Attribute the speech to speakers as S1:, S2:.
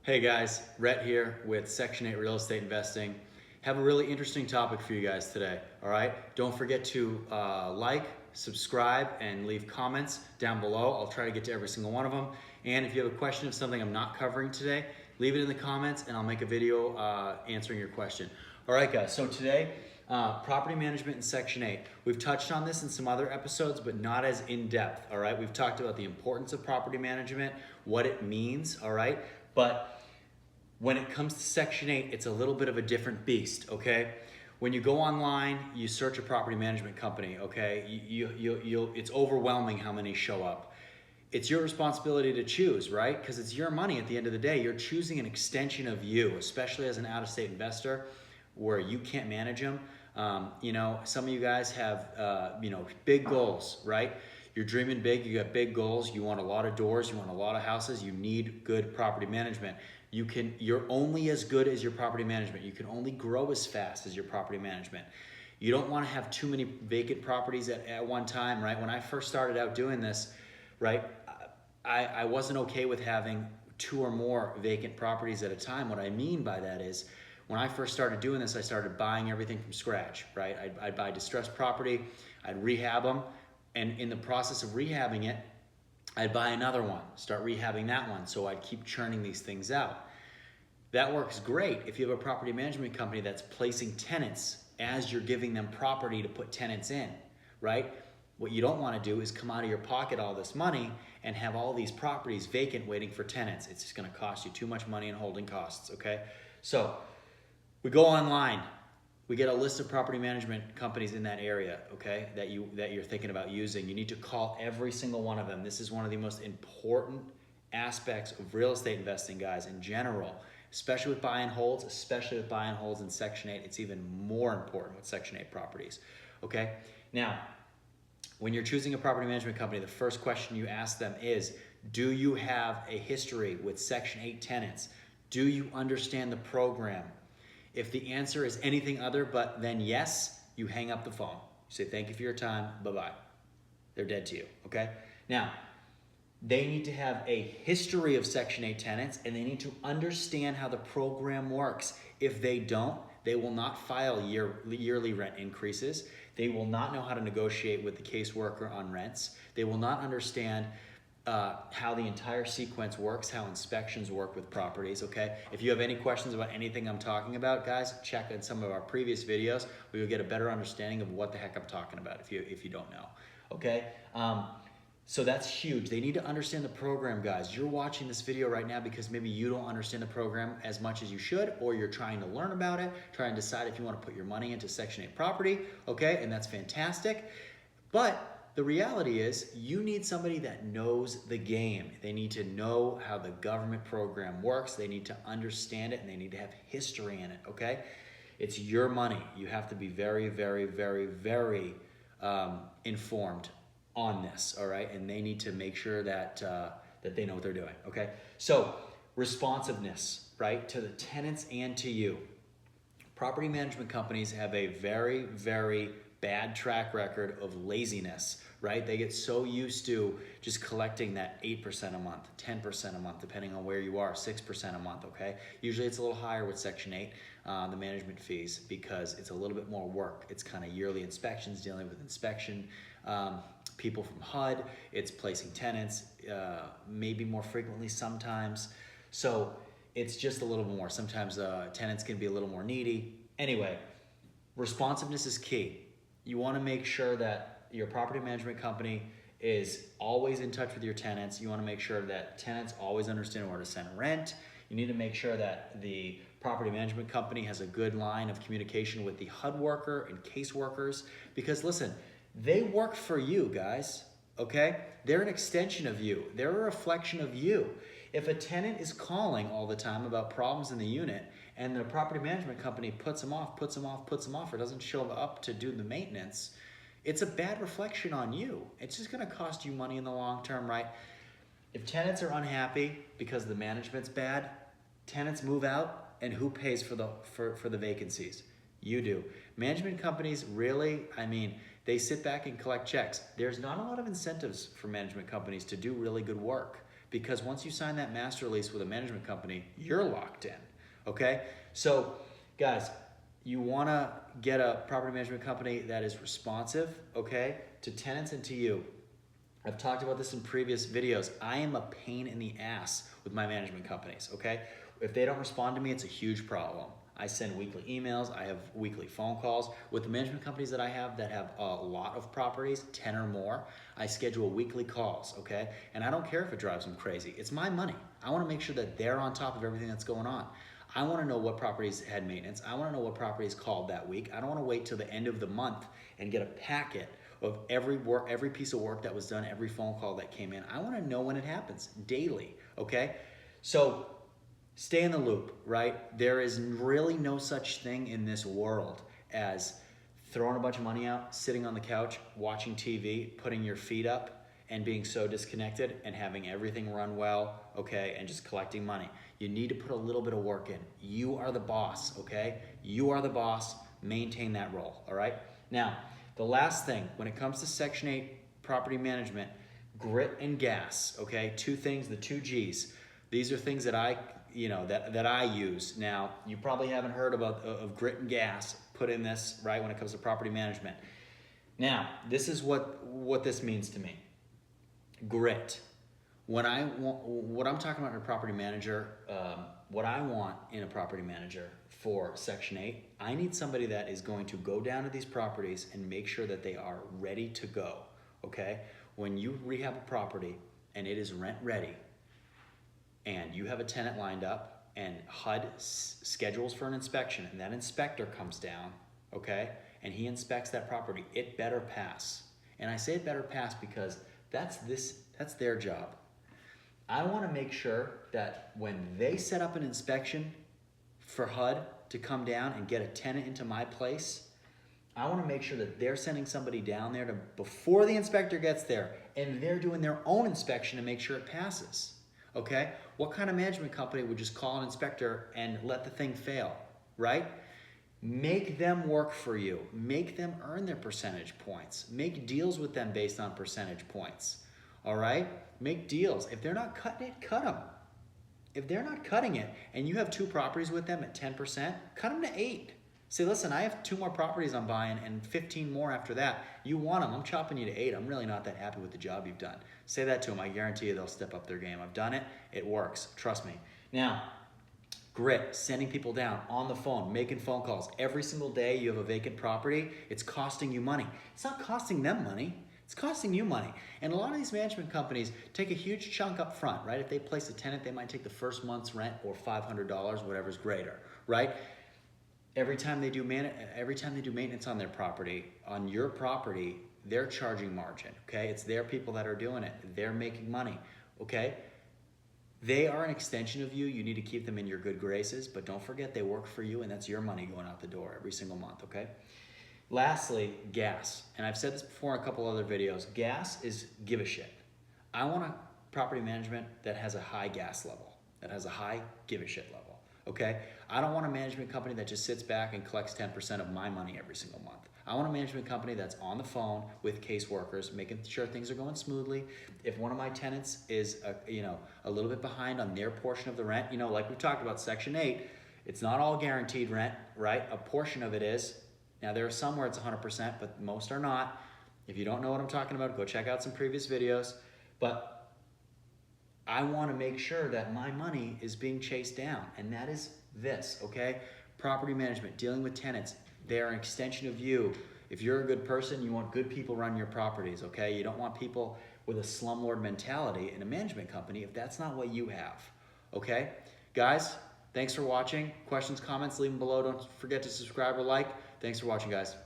S1: Hey guys, Rhett here with Section 8 Real Estate Investing. Have a really interesting topic for you guys today, all right? Don't forget to like, subscribe, and leave comments down below. I'll try to get to every single one of them. And if you have a question of something I'm not covering today, leave it in the comments and I'll make a video answering your question. All right guys, so today, property management in Section 8. We've touched on this in some other episodes, but not as in depth, all right? We've talked about the importance of property management, what it means, all right? But when it comes to Section 8, it's a little bit of a different beast, okay? When you go online, you search a property management company, okay? It's overwhelming how many show up. It's your responsibility to choose, right? Because it's your money at the end of the day. You're choosing an extension of you, especially as an out-of-state investor where you can't manage them. Some of you guys have, big goals, right? You're dreaming big, you got big goals, you want a lot of doors, you want a lot of houses, you need good property management. You're only as good as your property management. You can only grow as fast as your property management. You don't want to have too many vacant properties at one time, right? When I first started out doing this, right, I wasn't okay with having 2 or more vacant properties at a time. What I mean by that is, when I first started doing this, I started buying everything from scratch, right? I'd buy distressed property, I'd rehab them, and in the process of rehabbing it, I'd buy another one, start rehabbing that one, so I'd keep churning these things out. That works great if you have a property management company that's placing tenants as you're giving them property to put tenants in, right? What you don't want to do is come out of your pocket all this money and have all these properties vacant waiting for tenants. It's just going to cost you too much money in holding costs, okay? So we go online. We get a list of property management companies in that area, okay, that you're thinking about using. You need to call every single one of them. This is one of the most important aspects of real estate investing, guys, in general, especially with buy and holds, especially with buy and holds in Section 8. It's even more important with Section 8 properties, okay? Now, when you're choosing a property management company, the first question you ask them is, do you have a history with Section 8 tenants? Do you understand the program? If the answer is anything other but then yes, you hang up the phone. You say, thank you for your time, bye-bye. They're dead to you, okay? Now, they need to have a history of Section 8 tenants and they need to understand how the program works. If they don't, they will not file yearly rent increases. They will not know how to negotiate with the caseworker on rents. They will not understand how the entire sequence works, how inspections work with properties, okay? If you have any questions about anything I'm talking about, guys, check in some of our previous videos. We will get a better understanding of what the heck I'm talking about if you don't know, okay? So that's huge. They need to understand the program, guys. You're watching this video right now because maybe you don't understand the program as much as you should, or you're trying to learn about it, trying to decide if you want to put your money into Section 8 property, okay? And that's fantastic. But the reality is you need somebody that knows the game. They need to know how the government program works. They need to understand it and they need to have history in it, okay? It's your money. You have to be very, very, very, very informed on this, all right? And they need to make sure that, that they know what they're doing, okay? So responsiveness, right, to the tenants and to you. Property management companies have a very, very bad track record of laziness, right? They get so used to just collecting that 8% a month, 10% a month, depending on where you are, 6% a month, okay? Usually it's a little higher with Section 8, the management fees, because it's a little bit more work. It's kind of yearly inspections, dealing with inspection, people from HUD, it's placing tenants, maybe more frequently sometimes. So it's just a little more. Sometimes tenants can be a little more needy. Anyway, responsiveness is key. You want to make sure that your property management company is always in touch with your tenants. You want to make sure that tenants always understand where to send rent. You need to make sure that the property management company has a good line of communication with the HUD worker and caseworkers, because listen, they work for you, guys, okay? They're an extension of you. They're a reflection of you. If a tenant is calling all the time about problems in the unit and the property management company puts them off, or doesn't show up to do the maintenance, it's a bad reflection on you. It's just gonna cost you money in the long term, right? If tenants are unhappy because the management's bad, tenants move out, and who pays for the vacancies? You do. Management companies really, they sit back and collect checks. There's not a lot of incentives for management companies to do really good work because once you sign that master lease with a management company, you're locked in, okay? So guys, you wanna get a property management company that is responsive, okay, to tenants and to you. I've talked about this in previous videos. I am a pain in the ass with my management companies, okay? If they don't respond to me, it's a huge problem. I send weekly emails, I have weekly phone calls. With the management companies that I have that have a lot of properties, 10 or more, I schedule weekly calls, okay? And I don't care if it drives them crazy. It's my money. I wanna make sure that they're on top of everything that's going on. I wanna know what properties had maintenance. I wanna know what properties called that week. I don't wanna wait till the end of the month and get a packet of every piece of work that was done, every phone call that came in. I wanna know when it happens, daily, okay? So, stay in the loop, right? There is really no such thing in this world as throwing a bunch of money out, sitting on the couch, watching TV, putting your feet up, and being so disconnected and having everything run well, okay, and just collecting money. You need to put a little bit of work in. You are the boss, okay? You are the boss. Maintain that role, all right? Now, the last thing, when it comes to Section 8 property management, grit and gas, okay? Two things, the two G's. These are things that I use. Now, you probably haven't heard of grit and gas put in this, right, when it comes to property management. Now, this is what this means to me. Grit. What I'm talking about in a property manager, what I want in a property manager for Section 8, I need somebody that is going to go down to these properties and make sure that they are ready to go, okay? When you rehab a property and it is rent ready, and you have a tenant lined up and HUD schedules for an inspection and that inspector comes down, okay, and he inspects that property, it better pass. And I say it better pass because that's their job. I want to make sure that when they set up an inspection for HUD to come down and get a tenant into my place, I want to make sure that they're sending somebody down there before the inspector gets there, and they're doing their own inspection to make sure it passes. Okay? What kind of management company would just call an inspector and let the thing fail, right? Make them work for you. Make them earn their percentage points. Make deals with them based on percentage points, all right? Make deals. If they're not cutting it, cut them. If they're not cutting it and you have 2 properties with them at 10%, cut them to 8. Say, listen, I have 2 more properties I'm buying and 15 more after that. You want them, I'm chopping you to 8. I'm really not that happy with the job you've done. Say that to them, I guarantee you they'll step up their game. I've done it, it works, trust me. Now, grit, sending people down on the phone, making phone calls. Every single day you have a vacant property, it's costing you money. It's not costing them money, it's costing you money. And a lot of these management companies take a huge chunk up front, right? If they place a tenant, they might take the first month's rent or $500, whatever's greater, right? Every time they do maintenance on their property, on your property, they're charging margin, okay? It's their people that are doing it. They're making money, okay? They are an extension of you. You need to keep them in your good graces, but don't forget they work for you, and that's your money going out the door every single month, okay? Lastly, gas. And I've said this before in a couple other videos. Gas is give a shit. I want a property management that has a high gas level, that has a high give a shit level. Okay? I don't want a management company that just sits back and collects 10% of my money every single month. I want a management company that's on the phone with caseworkers, making sure things are going smoothly. If one of my tenants is a little bit behind on their portion of the rent, like we've talked about Section 8, it's not all guaranteed rent, right? A portion of it is. Now there are some where it's 100%, but most are not. If you don't know what I'm talking about, go check out some previous videos. But I want to make sure that my money is being chased down, and that is this, okay? Property management, dealing with tenants, they're an extension of you. If you're a good person, you want good people run your properties, okay? You don't want people with a slumlord mentality in a management company if that's not what you have, okay? Guys, thanks for watching. Questions, comments, leave them below. Don't forget to subscribe or like. Thanks for watching, guys.